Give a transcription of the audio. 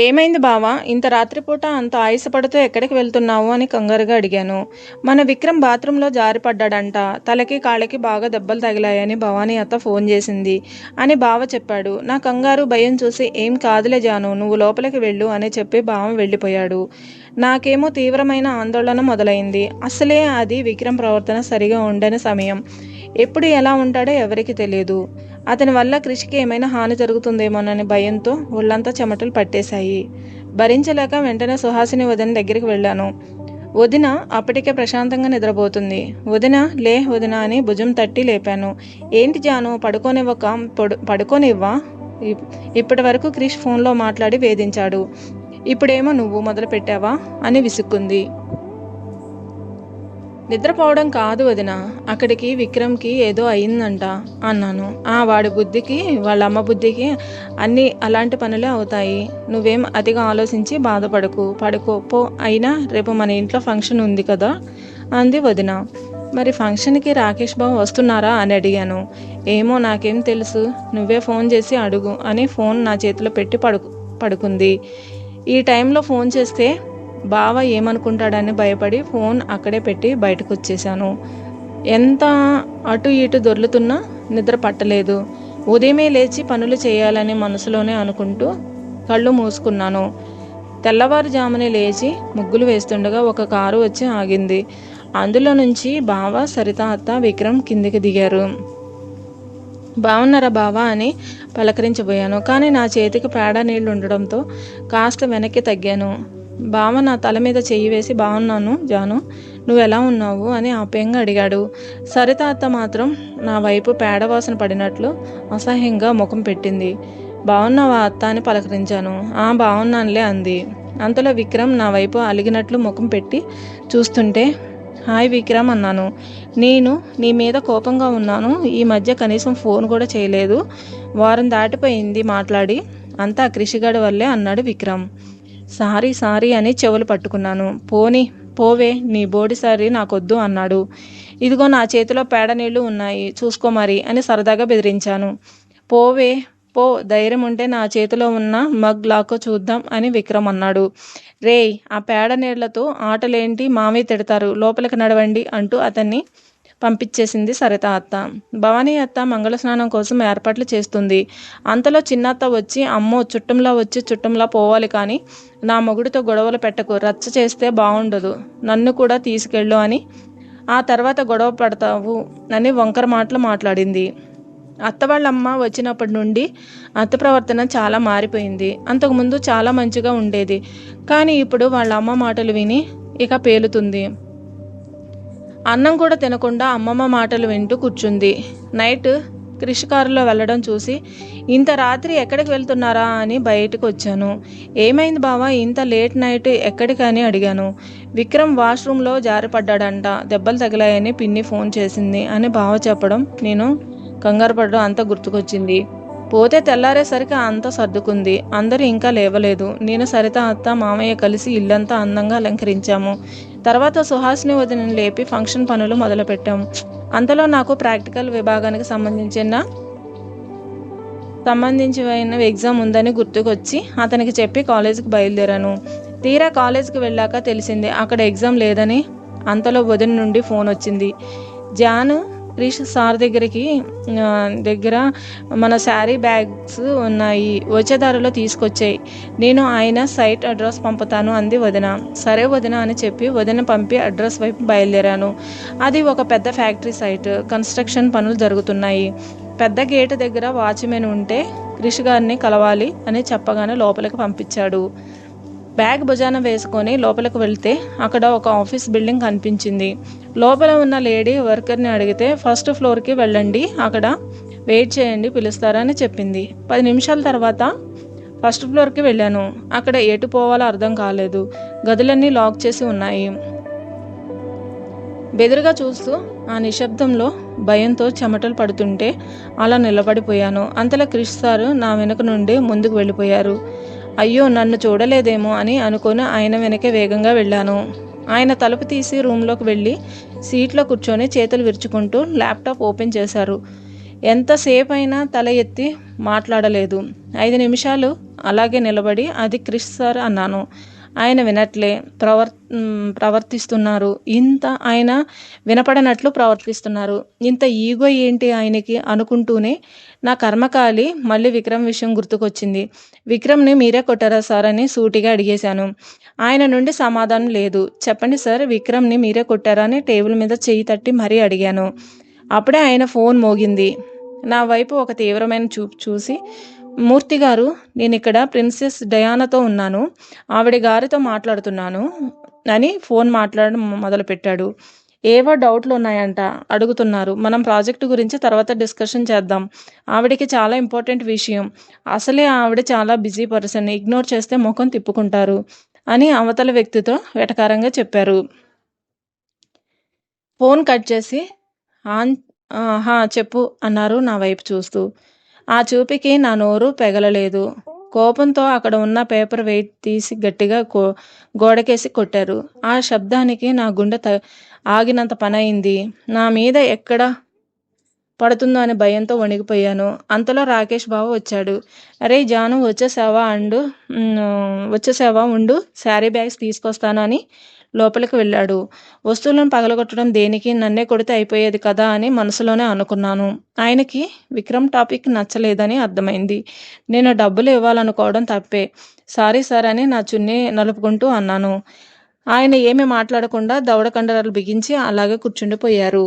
ఏమైంది బావా, ఇంత రాత్రిపూట అంత ఆయాసపడుతూ ఎక్కడికి వెళ్తున్నావు అని కంగారుగా అడిగాను. మన విక్రమ్ బాత్రూంలో జారిపడ్డాడంట. తలకి కాళ్ళకి బాగా దెబ్బలు తగిలాయని భవానీ అత్త ఫోన్ చేసింది అని బావ చెప్పాడు. నా కంగారు భయం చూసి ఏం కాదులే జాను, నువ్వు లోపలికి వెళ్ళు అని చెప్పి బావ వెళ్ళిపోయాడు. నాకేమో తీవ్రమైన ఆందోళన మొదలైంది. అసలే అది విక్రమ్ ప్రవర్తన సరిగా ఉండని సమయం. ఎప్పుడు ఎలా ఉంటాడో ఎవరికి తెలియదు. అతని వల్ల కృషికి ఏమైనా హాని జరుగుతుందేమోనని భయంతో ఒళ్ళంతా చెమటలు పట్టేశాయి. భరించలేక వెంటనే సుహాసిని వదిన దగ్గరికి వెళ్ళాను. వదిన అప్పటికే ప్రశాంతంగా నిద్రపోతుంది. వదిన లే వదిన అని భుజం తట్టి లేపాను. ఏంటి జాను, పడుకోనివ్వా? ఇప్పటి వరకు క్రిష్ ఫోన్లో మాట్లాడి వేధించాడు, ఇప్పుడేమో నువ్వు మొదలు పెట్టావా అని విసుక్కుంది. నిద్రపోవడం కాదు వదిన, అక్కడికి విక్రమ్కి ఏదో అయిందంట అన్నాను. వాడి బుద్ధికి వాళ్ళ అమ్మ బుద్ధికి అన్నీ అలాంటి పనులే అవుతాయి. నువ్వేం అతిగా ఆలోచించి బాధపడకు, పడుకోపో. అయినా రేపు మన ఇంట్లో ఫంక్షన్ ఉంది కదా అంది వదిన. మరి ఫంక్షన్కి రాకేష్ బాబు వస్తున్నారా అని అడిగాను. ఏమో నాకేం తెలుసు, నువ్వే ఫోన్ చేసి అడుగు అని ఫోన్ నా చేతిలో పెట్టి పడుకుంది. ఈ టైంలో ఫోన్ చేస్తే బావ ఏమనుకుంటాడని భయపడి ఫోన్ అక్కడే పెట్టి బయటకు వచ్చేసాను. ఎంత అటు ఇటు దొర్లుతున్నా నిద్ర పట్టలేదు. ఉదయమే లేచి పనులు చేయాలని మనసులోనే అనుకుంటూ కళ్ళు మూసుకున్నాను. తెల్లవారుజామునే లేచి ముగ్గులు వేస్తుండగా ఒక కారు వచ్చి ఆగింది. అందులో నుంచి బావ, సరిత అత్త, విక్రమ్ కిందికి దిగారు. బాగున్నారా బావా అని పలకరించబోయాను. కానీ నా చేతికి పేడ నీళ్లు ఉండడంతో కాస్త వెనక్కి తగ్గాను. బావ నా తల మీద చెయ్యి వేసి బాగున్నాను జాను, నువ్వెలా ఉన్నావు అని ఆప్యాయంగా అడిగాడు. సరిత అత్త మాత్రం నా వైపు పేడవాసన పడినట్లు అసహ్యంగా ముఖం పెట్టింది. బాగున్నావా అత్త అని పలకరించాను. బాగున్నానులే అంది. అంతలో విక్రమ్ నా వైపు అలిగినట్లు ముఖం పెట్టి చూస్తుంటే హాయ్ విక్రమ్ అన్నాను. నేను నీ మీద కోపంగా ఉన్నాను. ఈ మధ్య కనీసం ఫోన్ కూడా చేయలేదు. వారం దాటిపోయింది మాట్లాడి. అంతా కృషిగాడి వల్లే అన్నాడు విక్రమ్. సారీ అని చెవులు పట్టుకున్నాను. పోవే, నీ బోడిసారి నాకొద్దు అన్నాడు. ఇదిగో నా చేతిలో పేడ నీళ్లు ఉన్నాయి, చూసుకో మరి అని సరదాగా బెదిరించాను. పోవే పో, ధైర్యం ఉంటే నా చేతిలో ఉన్న మగ్ లాక్కో చూద్దాం అని విక్రమ్ అన్నాడు. రేయ్, ఆ పేడ నీళ్లతో ఆటలేంటి, మామయ్య తిడతారు, లోపలికి నడవండి అంటూ అతన్ని పంపించేసింది సరిత అత్త. భవానీ అత్త మంగళస్నానం కోసం ఏర్పాట్లు చేస్తుంది. అంతలో చిన్నత్త వచ్చి, అమ్మో చుట్టంలా పోవాలి, కానీ నా మొగుడితో గొడవలు పెట్టకు, రచ్చ చేస్తే బాగుండదు, నన్ను కూడా తీసుకెళ్ళు అని, ఆ తర్వాత గొడవ పడతావు అని వంకర మాటలు మాట్లాడింది. అత్త వాళ్ళమ్మ వచ్చినప్పటి నుండి అత్త ప్రవర్తన చాలా మారిపోయింది. అంతకుముందు చాలా మంచిగా ఉండేది, కానీ ఇప్పుడు వాళ్ళ అమ్మ మాటలు విని ఇక పేలుతుంది. అన్నం కూడా తినకుండా అమ్మమ్మ మాటలు వింటూ కూర్చుంది. నైట్ క్రిష్ కారులో వెళ్ళడం చూసి ఇంత రాత్రి ఎక్కడికి వెళ్తున్నారా అని బయటకు వచ్చాను. ఏమైంది బావా, ఇంత లేట్ నైట్ ఎక్కడికి అని అడిగాను. విక్రమ్ వాష్రూమ్లో జారిపడ్డాడంట, దెబ్బలు తగిలాయని పిన్ని ఫోన్ చేసింది అని బావ చెప్పడం నేను కంగారు పడడం అంతా గుర్తుకొచ్చింది. పోతే తెల్లారేసరికి అంతా సర్దుకుంది. అందరూ ఇంకా లేవలేదు. నేను, సరిత అత్త, మామయ్య కలిసి ఇల్లంతా అందంగా అలంకరించాము. తర్వాత సుహాసిని వదినని లేపి ఫంక్షన్ పనులు మొదలుపెట్టాము. అంతలో నాకు ప్రాక్టికల్ విభాగానికి సంబంధించిన ఎగ్జామ్ ఉందని గుర్తుకొచ్చి అతనికి చెప్పి కాలేజీకి బయలుదేరాను. తీరా కాలేజీకి వెళ్ళాక తెలిసింది అక్కడ ఎగ్జామ్ లేదని. అంతలో వదిన నుండి ఫోన్ వచ్చింది. జాను, క్రిష్ సార్ దగ్గర మన శారీ బ్యాగ్స్ ఉన్నాయి, వచ్చేదారిలో తీసుకొచ్చాయి, నేను ఆయన సైట్ అడ్రస్ పంపుతాను అంది వదిన. సరే వదిన అని చెప్పి వదిన పంపి అడ్రస్ వైపు బయలుదేరాను. అది ఒక పెద్ద ఫ్యాక్టరీ సైట్, కన్స్ట్రక్షన్ పనులు జరుగుతున్నాయి. పెద్ద గేటు దగ్గర వాచ్మెన్ ఉంటే క్రిష్ గారిని కలవాలి అని చెప్పగానే లోపలికి పంపించాడు. బ్యాగ్ భుజాన వేసుకొని లోపలికి వెళ్తే అక్కడ ఒక ఆఫీస్ బిల్డింగ్ కనిపించింది. లోపల ఉన్న లేడీ వర్కర్ని అడిగితే ఫస్ట్ ఫ్లోర్కి వెళ్ళండి, అక్కడ వెయిట్ చేయండి, పిలుస్తారని చెప్పింది. 10 నిమిషాల తర్వాత ఫస్ట్ ఫ్లోర్కి వెళ్ళాను. అక్కడ ఎటు పోవాలో అర్థం కాలేదు. గదులన్నీ లాక్ చేసి ఉన్నాయి. బెదురుగా చూస్తూ ఆ నిశ్శబ్దంలో భయంతో చెమటలు పడుతుంటే అలా నిలబడిపోయాను. అంతలో క్రిష్ సారు నా వెనుక నుండి ముందుకు వెళ్ళిపోయారు. అయ్యో, నన్ను చూడలేదేమో అని అనుకొని ఆయన వెనకే వేగంగా వెళ్ళాను. ఆయన తలుపు తీసి రూమ్లోకి వెళ్ళి సీట్లో కూర్చొని చేతులు విరుచుకుంటూ ల్యాప్టాప్ ఓపెన్ చేశారు. ఎంతసేపు అయినా తల ఎత్తి మాట్లాడలేదు. 5 నిమిషాలు అలాగే నిలబడి అది క్రిష్ సార్ అన్నాను. ఆయన వినట్లే ప్రవర్తిస్తున్నారు. ఆయన వినపడనట్లు ప్రవర్తిస్తున్నారు. ఇంత ఈగో ఏంటి ఆయనకి అనుకుంటూనే నా కర్మకాలి మళ్ళీ విక్రమ్ విషయం గుర్తుకొచ్చింది. విక్రమ్ని మీరే కొట్టారా సార్ అని సూటిగా అడిగేశాను. ఆయన నుండి సమాధానం లేదు. చెప్పండి సార్, విక్రమ్ని మీరే కొట్టారా అని టేబుల్ మీద చెయ్యి తట్టి మరీ అడిగాను. అప్పుడే ఆయన ఫోన్ మోగింది. నా వైపు ఒక తీవ్రమైన చూపు చూసి, మూర్తి గారు, నేను ఇక్కడ ప్రిన్సెస్ డయానాతో ఉన్నాను, ఆవిడ గారితో మాట్లాడుతున్నాను అని ఫోన్ మాట్లాడడం మొదలుపెట్టాడు. ఏవో డౌట్లు ఉన్నాయంట, అడుగుతున్నారు. మనం ప్రాజెక్టు గురించి తర్వాత డిస్కషన్ చేద్దాం. ఆవిడకి చాలా ఇంపార్టెంట్ విషయం. అసలే ఆవిడ చాలా బిజీ పర్సన్, ఇగ్నోర్ చేస్తే ముఖం తిప్పుకుంటారు అని అవతల వ్యక్తితో వెటకారంగా చెప్పారు. ఫోన్ కట్ చేసి చెప్పు అన్నారు నా వైపు చూస్తూ. ఆ చూపుకి నా నోరు పెగలలేదు. కోపంతో అక్కడ ఉన్న పేపర్ వెయిట్ తీసి గట్టిగా గోడకేసి కొట్టారు. ఆ శబ్దానికి నా గుండె ఆగినంత పనయింది. నా మీద ఎక్కడ పడుతుందో అని భయంతో వణికిపోయాను. అంతలో రాకేష్ బావ వచ్చాడు. అరే జాను, వచ్చేసావా, ఉండు, శారీ బ్యాగ్స్ తీసుకొస్తాను అని లోపలికి వెళ్ళాడు. వస్తువులను పగలగొట్టడం దేనికి, నన్నే కొడితే అయిపోయేది కదా అని మనసులోనే అనుకున్నాను. ఆయనకి విక్రమ్ టాపిక్ నచ్చలేదని అర్థమైంది. నేను డబ్బులు ఇవ్వాలనుకోవడం తప్పే. సారీ సార్ అని నా చున్నీ నలుపుకుంటూ అన్నాను. ఆయన ఏమీ మాట్లాడకుండా దవడ కండరాలు బిగించి అలాగే కూర్చుండిపోయారు.